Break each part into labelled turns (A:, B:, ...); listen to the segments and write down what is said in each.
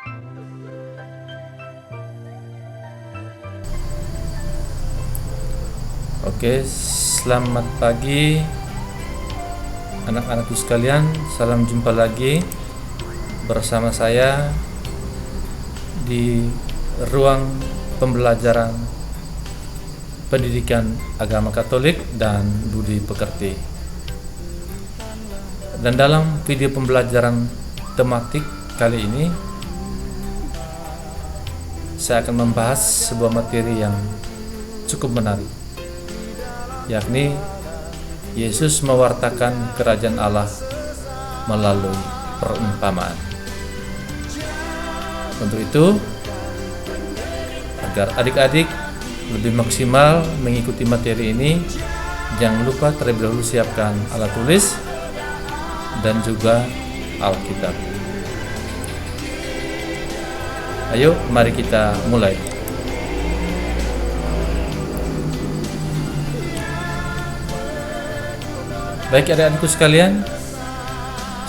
A: Oke, selamat pagi anak-anakku sekalian. Salam jumpa lagi bersama saya di ruang pembelajaran pendidikan agama Katolik dan budi pekerti. Dan dalam video pembelajaran tematik kali ini, saya akan membahas sebuah materi yang cukup menarik, yakni Yesus mewartakan kerajaan Allah melalui perumpamaan. Untuk itu, agar adik-adik lebih maksimal mengikuti materi ini, jangan lupa terlebih dahulu siapkan alat tulis dan juga Alkitab. Ayo, mari kita mulai. Baik adik-adikku sekalian,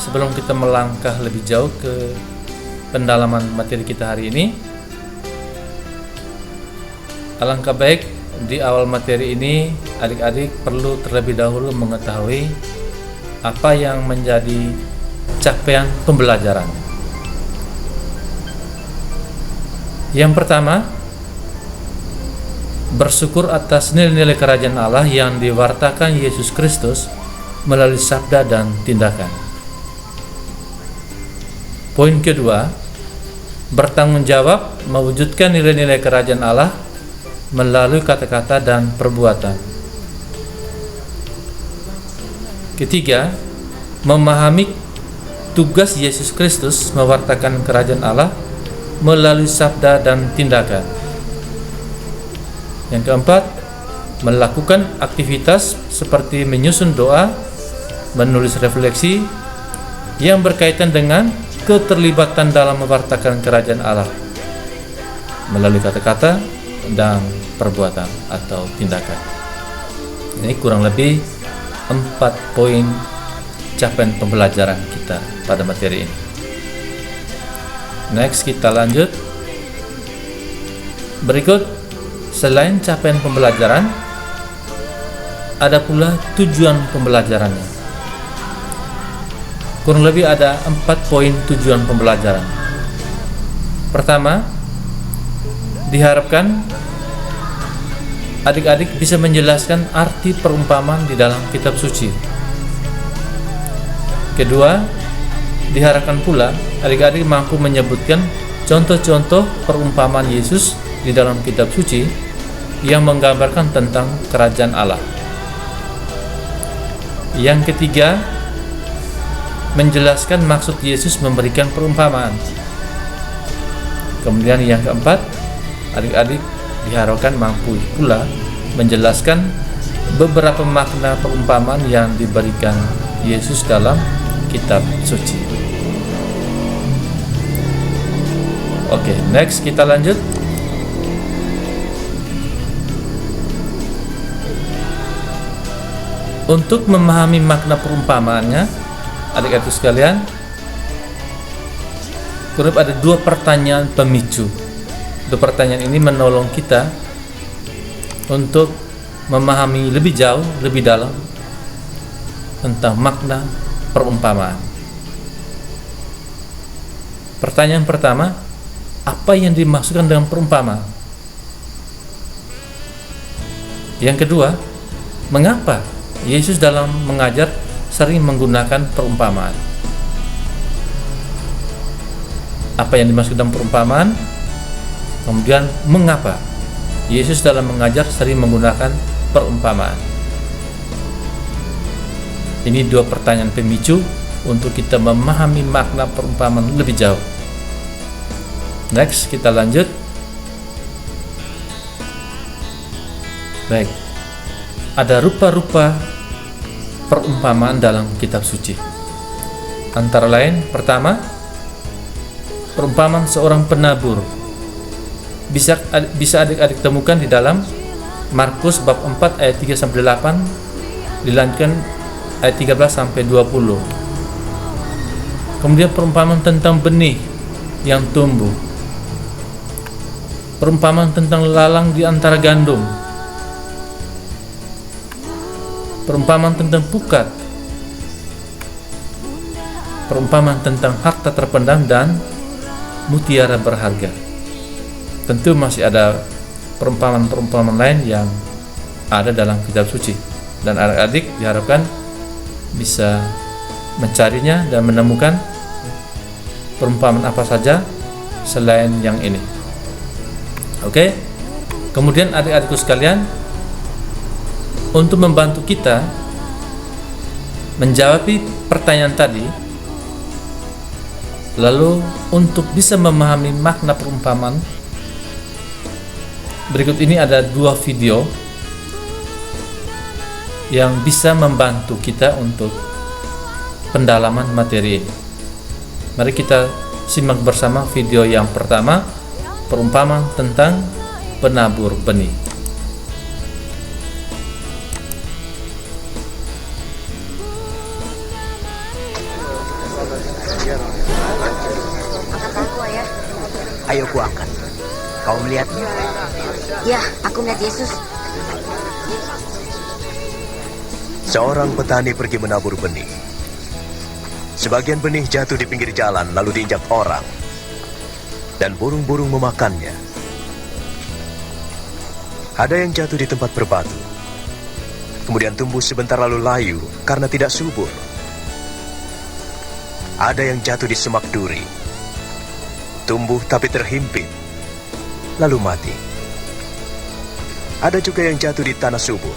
A: sebelum kita melangkah lebih jauh ke pendalaman materi kita hari ini, alangkah baik di awal materi ini adik-adik perlu terlebih dahulu mengetahui apa yang menjadi capaian pembelajaran. Yang pertama, bersyukur atas nilai-nilai kerajaan Allah yang diwartakan Yesus Kristus melalui sabda dan tindakan. Poin kedua, bertanggung jawab mewujudkan nilai-nilai kerajaan Allah melalui kata-kata dan perbuatan. Ketiga, memahami tugas Yesus Kristus mewartakan kerajaan Allah melalui sabda dan tindakan. Yang keempat, melakukan aktivitas seperti menyusun doa, menulis refleksi yang berkaitan dengan keterlibatan dalam mewartakan kerajaan Allah melalui kata-kata dan perbuatan atau tindakan. Ini kurang lebih 4 poin capaian pembelajaran kita pada materi ini. Next, kita lanjut. Berikut, selain capaian pembelajaran, ada pula tujuan pembelajarannya. Kurang lebih ada 4 poin tujuan pembelajaran. Pertama, diharapkan adik-adik bisa menjelaskan arti perumpamaan di dalam kitab suci. Kedua, diharapkan pula adik-adik mampu menyebutkan contoh-contoh perumpamaan Yesus di dalam kitab suci yang menggambarkan tentang kerajaan Allah. Yang ketiga, menjelaskan maksud Yesus memberikan perumpamaan. Kemudian yang keempat, adik-adik diharapkan mampu pula menjelaskan beberapa makna perumpamaan yang diberikan Yesus dalam kitab suci. Oke, next kita lanjut. Untuk memahami makna perumpamaannya, adik-adik sekalian, ada 2 pertanyaan pemicu. 2 pertanyaan ini menolong kita untuk memahami lebih jauh, lebih dalam tentang makna perumpamaan. Pertanyaan pertama, apa yang dimaksudkan dengan perumpamaan? Yang kedua, mengapa Yesus dalam mengajar sering menggunakan perumpamaan? Apa yang dimaksud dalam perumpamaan? Kemudian mengapa Yesus dalam mengajar sering menggunakan perumpamaan? Ini 2 pertanyaan pemicu untuk kita memahami makna perumpamaan lebih jauh. Next, kita lanjut. Baik, ada rupa-rupa perumpamaan dalam kitab suci. Antara lain, pertama, perumpamaan seorang penabur. Bisa adik-adik temukan di dalam Markus bab 4 ayat 3 sampai 8, dilanjutkan ayat 13 sampai 20. Kemudian perumpamaan tentang benih yang tumbuh. Perumpamaan tentang lalang di antara gandum. Perumpamaan tentang pukat. Perumpamaan tentang harta terpendam dan mutiara berharga. Tentu masih ada perumpamaan-perumpamaan lain yang ada dalam kitab suci, dan adik-adik diharapkan bisa mencarinya dan menemukan perumpamaan apa saja selain yang ini. Oke? Kemudian adik-adikku sekalian, untuk membantu kita menjawab pertanyaan tadi, lalu untuk bisa memahami makna perumpamaan, berikut ini ada 2 video yang bisa membantu kita untuk pendalaman materi ini. Mari kita simak bersama video yang pertama, perumpamaan tentang penabur benih.
B: Ayo kuangkat. Kau melihatnya?
C: Ya, aku melihat Yesus.
B: Seorang petani pergi menabur benih. Sebagian benih jatuh di pinggir jalan lalu diinjak orang, dan burung-burung memakannya. Ada yang jatuh di tempat berbatu, kemudian tumbuh sebentar lalu layu karena tidak subur. Ada yang jatuh di semak duri, tumbuh tapi terhimpit, lalu mati. Ada juga yang jatuh di tanah subur,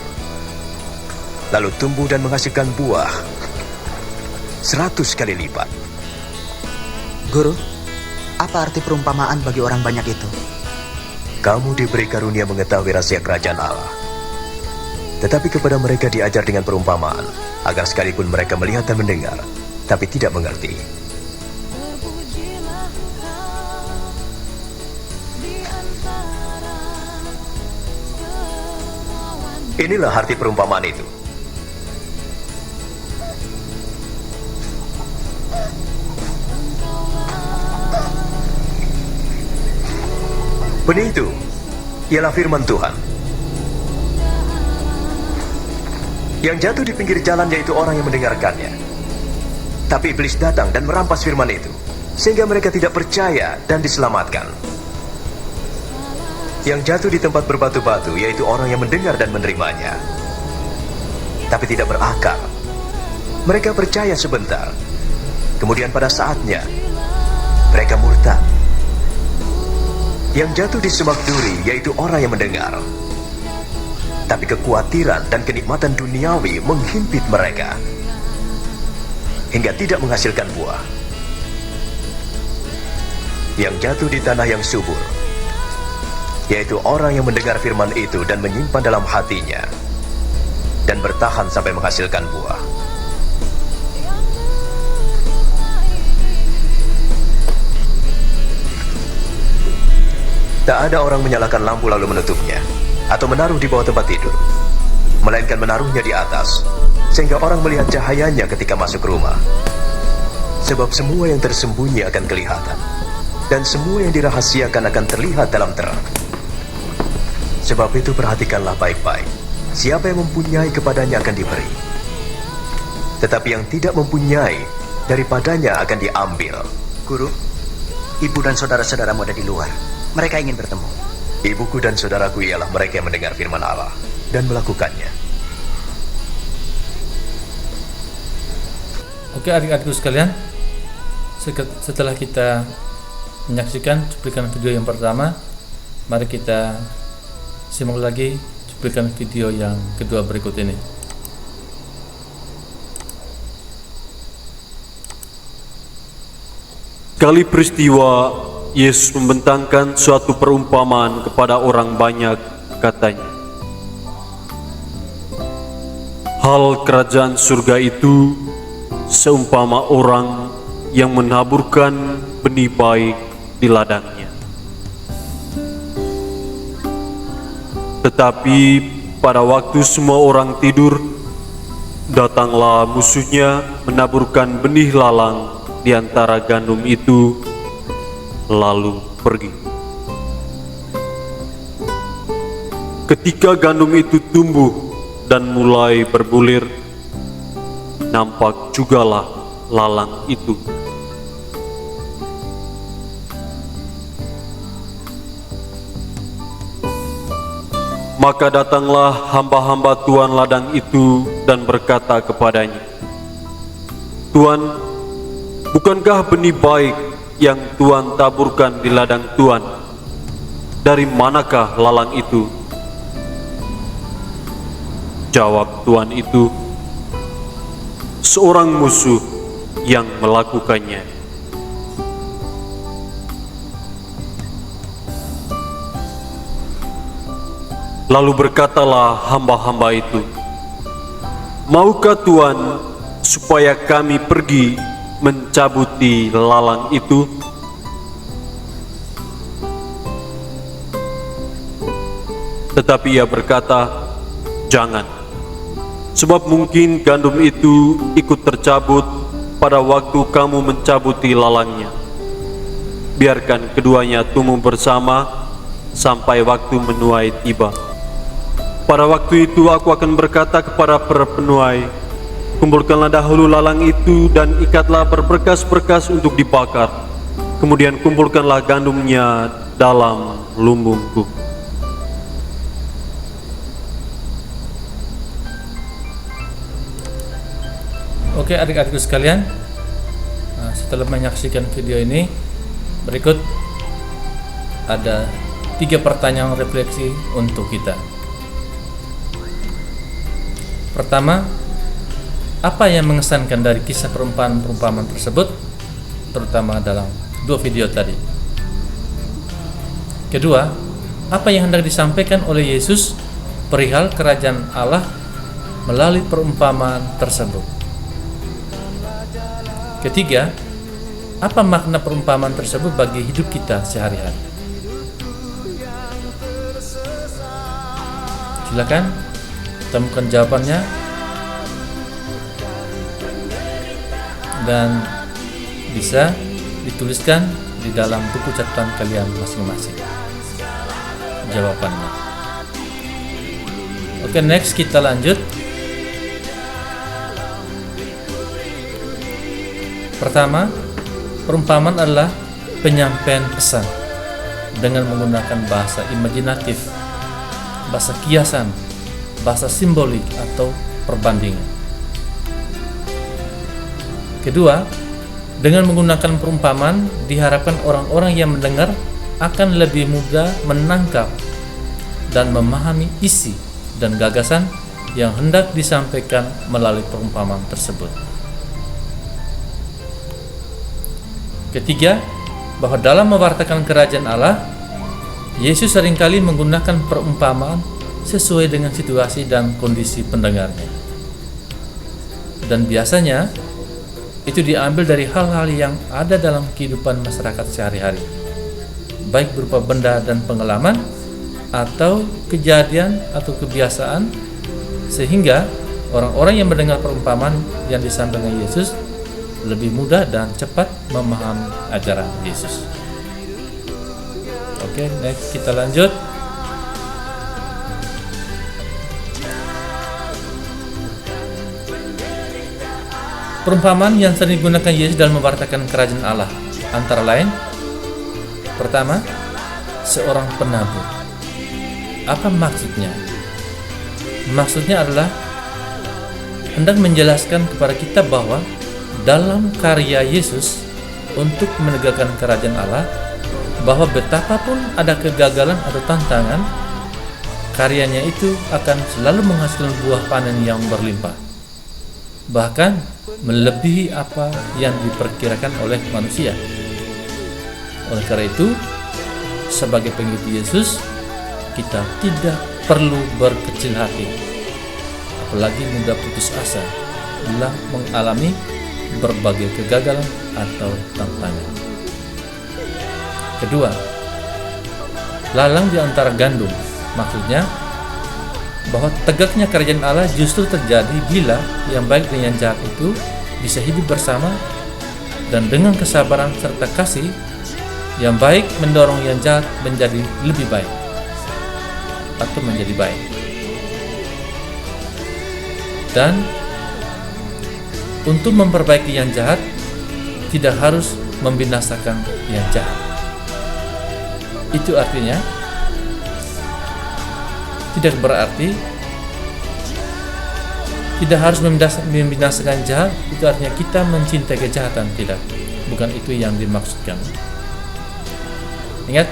B: lalu tumbuh dan menghasilkan buah 100 kali lipat.
D: Guru, apa arti perumpamaan bagi orang banyak itu?
B: Kamu diberi karunia mengetahui rahasia kerajaan Allah. Tetapi kepada mereka diajar dengan perumpamaan, agar sekalipun mereka melihat dan mendengar, tapi tidak mengerti. Inilah arti perumpamaan itu. Benih itu ialah firman Tuhan. Yang jatuh di pinggir jalan yaitu orang yang mendengarkannya. Tapi iblis datang dan merampas firman itu, sehingga mereka tidak percaya dan diselamatkan. Yang jatuh di tempat berbatu-batu yaitu orang yang mendengar dan menerimanya, tapi tidak berakar. Mereka percaya sebentar, kemudian pada saatnya mereka murtad. Yang jatuh di semak duri yaitu orang yang mendengar, tapi kekhawatiran dan kenikmatan duniawi menghimpit mereka hingga tidak menghasilkan buah. Yang jatuh di tanah yang subur yaitu orang yang mendengar firman itu dan menyimpan dalam hatinya dan bertahan sampai menghasilkan buah. Tak ada orang menyalakan lampu lalu menutupnya atau menaruh di bawah tempat tidur, melainkan menaruhnya di atas, sehingga orang melihat cahayanya ketika masuk rumah. Sebab semua yang tersembunyi akan kelihatan, dan semua yang dirahasiakan akan terlihat dalam terang. Sebab itu perhatikanlah baik-baik, siapa yang mempunyai kepadanya akan diberi, tetapi yang tidak mempunyai daripadanya akan diambil.
D: Guru, ibu dan saudara-saudaramu ada di luar. Mereka ingin bertemu.
B: Ibuku dan saudaraku ialah mereka yang mendengar firman Allah dan melakukannya.
A: Oke adik-adikku sekalian, setelah kita menyaksikan cuplikan video yang pertama, mari kita simak lagi cuplikan video yang kedua berikut ini.
E: Kali peristiwa Yesus membentangkan suatu perumpamaan kepada orang banyak, katanya, hal kerajaan surga itu seumpama orang yang menaburkan benih baik di ladangnya. Tetapi pada waktu semua orang tidur, datanglah musuhnya menaburkan benih lalang di antara gandum itu, lalu pergi. Ketika gandum itu tumbuh dan mulai berbulir, nampak jugalah lalang itu. Maka datanglah hamba-hamba tuan ladang itu dan berkata kepadanya, "Tuan, bukankah benih baik yang Tuan taburkan di ladang Tuan? Dari manakah lalang itu?" Jawab tuan itu, "Seorang musuh yang melakukannya." Lalu berkatalah hamba-hamba itu, "Maukah Tuan supaya kami pergi mencabuti lalang itu?" Tetapi ia berkata, "Jangan, sebab mungkin gandum itu ikut tercabut pada waktu kamu mencabuti lalangnya. Biarkan keduanya tumbuh bersama sampai waktu menuai tiba. Pada waktu itu aku akan berkata kepada para penuai, kumpulkanlah dahulu lalang itu dan ikatlah berberkas-berkas untuk dibakar. Kemudian kumpulkanlah gandumnya dalam lumbungku."
A: Oke adik-adikku sekalian, setelah menyaksikan video ini, berikut ada 3 pertanyaan refleksi untuk kita. Pertama, apa yang mengesankan dari kisah perumpamaan tersebut, terutama dalam 2 video tadi? Kedua, apa yang hendak disampaikan oleh Yesus perihal kerajaan Allah melalui perumpamaan tersebut? Ketiga, apa makna perumpamaan tersebut bagi hidup kita sehari-hari? Silakan temukan jawabannya dan bisa dituliskan di dalam buku catatan kalian masing-masing jawabannya. Oke, next kita lanjut. Pertama, perumpamaan adalah penyampaian pesan dengan menggunakan bahasa imajinatif, bahasa kiasan, bahasa simbolik atau perbandingan. Kedua, dengan menggunakan perumpamaan diharapkan orang-orang yang mendengar akan lebih mudah menangkap dan memahami isi dan gagasan yang hendak disampaikan melalui perumpamaan tersebut. Ketiga, bahwa dalam mewartakan kerajaan Allah, Yesus seringkali menggunakan perumpamaan sesuai dengan situasi dan kondisi pendengarnya. Dan biasanya itu diambil dari hal-hal yang ada dalam kehidupan masyarakat sehari-hari, baik berupa benda dan pengalaman atau kejadian atau kebiasaan, sehingga orang-orang yang mendengar perumpamaan yang disampaikan Yesus lebih mudah dan cepat memahami ajaran Yesus. Oke, next kita lanjut. Perumpamaan yang sering digunakan Yesus dalam mewartakan kerajaan Allah antara lain, pertama, seorang penabur. Apa maksudnya? Maksudnya adalah hendak menjelaskan kepada kita bahwa dalam karya Yesus untuk menegakkan kerajaan Allah, bahwa betapapun ada kegagalan atau tantangan, karyanya itu akan selalu menghasilkan buah panen yang berlimpah, bahkan melebihi apa yang diperkirakan oleh manusia. Oleh karena itu, sebagai pengikut Yesus, kita tidak perlu berkecil hati, apalagi mudah putus asa bila mengalami berbagai kegagalan atau tantangan. Kedua, lalang di antara gandum. Maksudnya bahwa tegaknya kerajaan Allah justru terjadi bila yang baik dan yang jahat itu bisa hidup bersama, dan dengan kesabaran serta kasih Yang baik mendorong yang jahat menjadi lebih baik atau menjadi baik. Dan untuk memperbaiki yang jahat tidak harus membinasakan yang jahat. Itu artinya tidak berarti tidak harus membinasakan jahat. Itu artinya kita mencintai kejahatan. Tidak, bukan itu yang dimaksudkan. Ingat,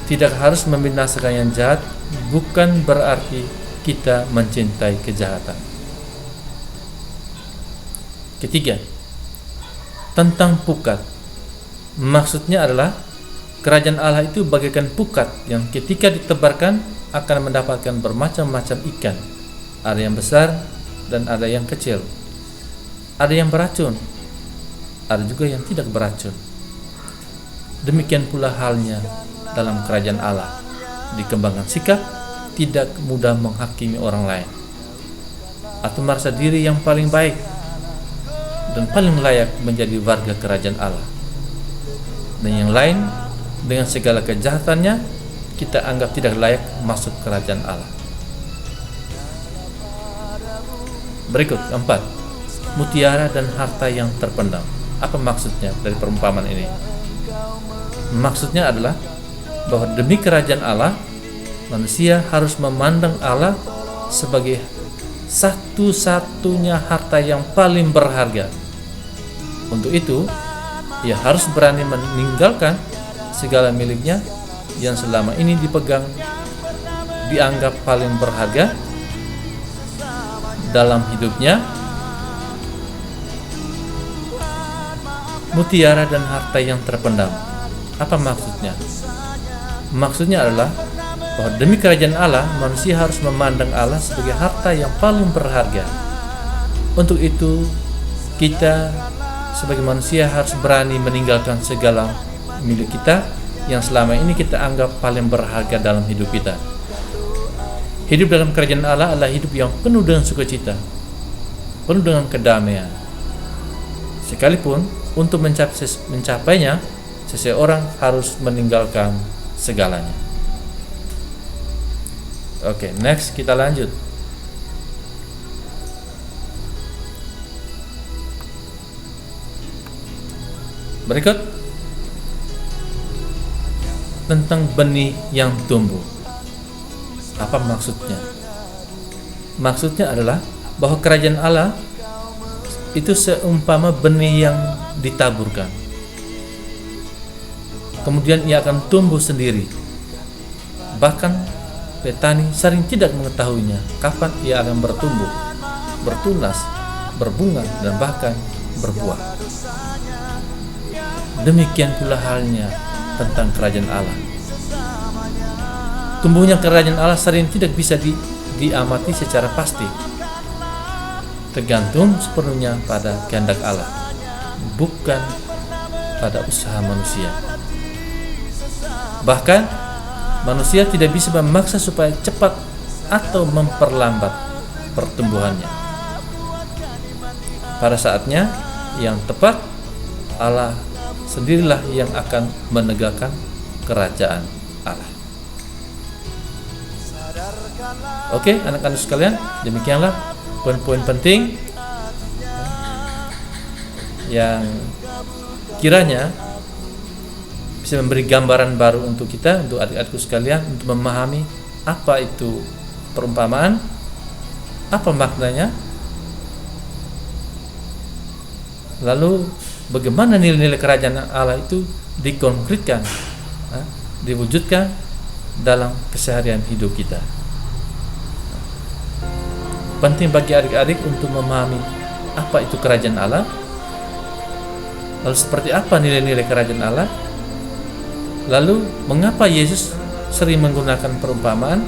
A: tidak harus membinasakan yang jahat bukan berarti kita mencintai kejahatan. Ketiga, tentang pukat. Maksudnya adalah kerajaan Allah itu bagaikan pukat yang ketika ditebarkan akan mendapatkan bermacam-macam ikan. Ada yang besar dan ada yang kecil. Ada yang beracun, ada juga yang tidak beracun. Demikian pula halnya dalam kerajaan Allah. Dikembangkan sikap, tidak mudah menghakimi orang lain atau merasa diri yang paling baik dan paling layak menjadi warga kerajaan Allah. Dan yang lain dengan segala kejahatannya kita anggap tidak layak masuk kerajaan Allah. Berikut keempat, mutiara dan harta yang terpendam. Apa maksudnya dari perumpamaan ini? Maksudnya adalah bahwa demi kerajaan Allah, manusia harus memandang Allah sebagai satu-satunya harta yang paling berharga. Untuk itu, ia harus berani meninggalkan segala miliknya yang selama ini dipegang, dianggap paling berharga dalam hidupnya. Mutiara dan harta yang terpendam. Apa maksudnya? Maksudnya adalah bahwa demi kerajaan Allah, manusia harus memandang Allah sebagai harta yang paling berharga. Untuk itu, kita sebagai manusia harus berani meninggalkan segala milik kita yang selama ini kita anggap paling berharga dalam hidup kita. Hidup dalam kerajaan Allah adalah hidup yang penuh dengan sukacita, penuh dengan kedamaian. Sekalipun untuk mencapainya, seseorang harus meninggalkan segalanya. Oke, next kita lanjut. Berikut tentang benih yang tumbuh. Apa maksudnya? Maksudnya adalah bahwa kerajaan Allah itu seumpama benih yang ditaburkan. Kemudian ia akan tumbuh sendiri. Bahkan petani sering tidak mengetahuinya kapan ia akan bertumbuh, bertunas, berbunga, dan bahkan berbuah. Demikian pula halnya tentang kerajaan Allah. Tumbuhnya kerajaan Allah sering tidak bisa diamati secara pasti. Tergantung sepenuhnya pada kehendak Allah, bukan pada usaha manusia. Bahkan manusia tidak bisa memaksa supaya cepat atau memperlambat pertumbuhannya. Pada saatnya yang tepat, Allah sendirilah yang akan menegakkan kerajaan Allah. Oke, anak-anak sekalian, demikianlah poin-poin penting yang kiranya bisa memberi gambaran baru untuk kita, untuk adik-adikku sekalian, untuk memahami apa itu perumpamaan, apa maknanya, lalu bagaimana nilai-nilai kerajaan Allah itu dikonkretkan, diwujudkan dalam keseharian hidup kita. Penting bagi adik-adik untuk memahami apa itu kerajaan Allah, lalu seperti apa nilai-nilai kerajaan Allah, lalu mengapa Yesus sering menggunakan perumpamaan,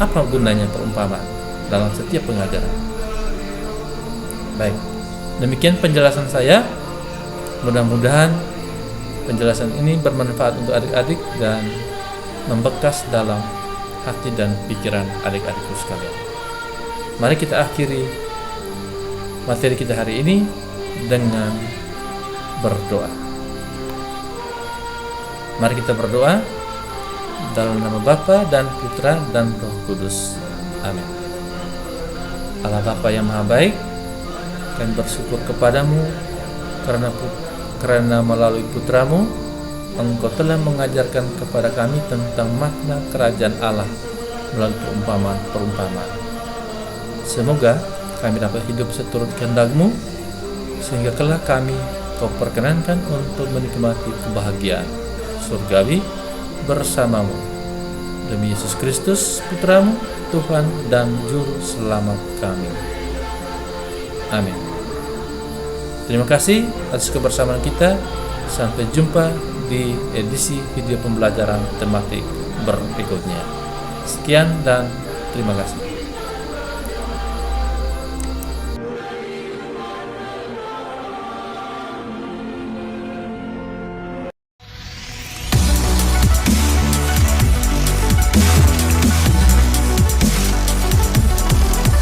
A: apa gunanya perumpamaan dalam setiap pengajaran. Baik, demikian penjelasan saya. Mudah-mudahan penjelasan ini bermanfaat untuk adik-adik dan membekas dalam hati dan pikiran adik-adikku sekalian. Mari kita akhiri materi kita hari ini dengan berdoa. Mari kita berdoa dalam nama Bapa dan Putra dan Roh Kudus. Amin. Allah Bapa yang Maha Baik, kami bersyukur kepadamu karena melalui putramu Engkau telah mengajarkan kepada kami tentang makna kerajaan Allah melalui perumpamaan. Semoga kami dapat hidup seturut kehendak-Mu, sehingga kelak kami Kau perkenankan untuk menikmati kebahagiaan surgawi bersamamu. Demi Yesus Kristus, Putramu, Tuhan dan Juru Selamat kami. Amin. Terima kasih atas kebersamaan kita. Sampai jumpa di edisi video pembelajaran tematik berikutnya. Sekian dan terima kasih.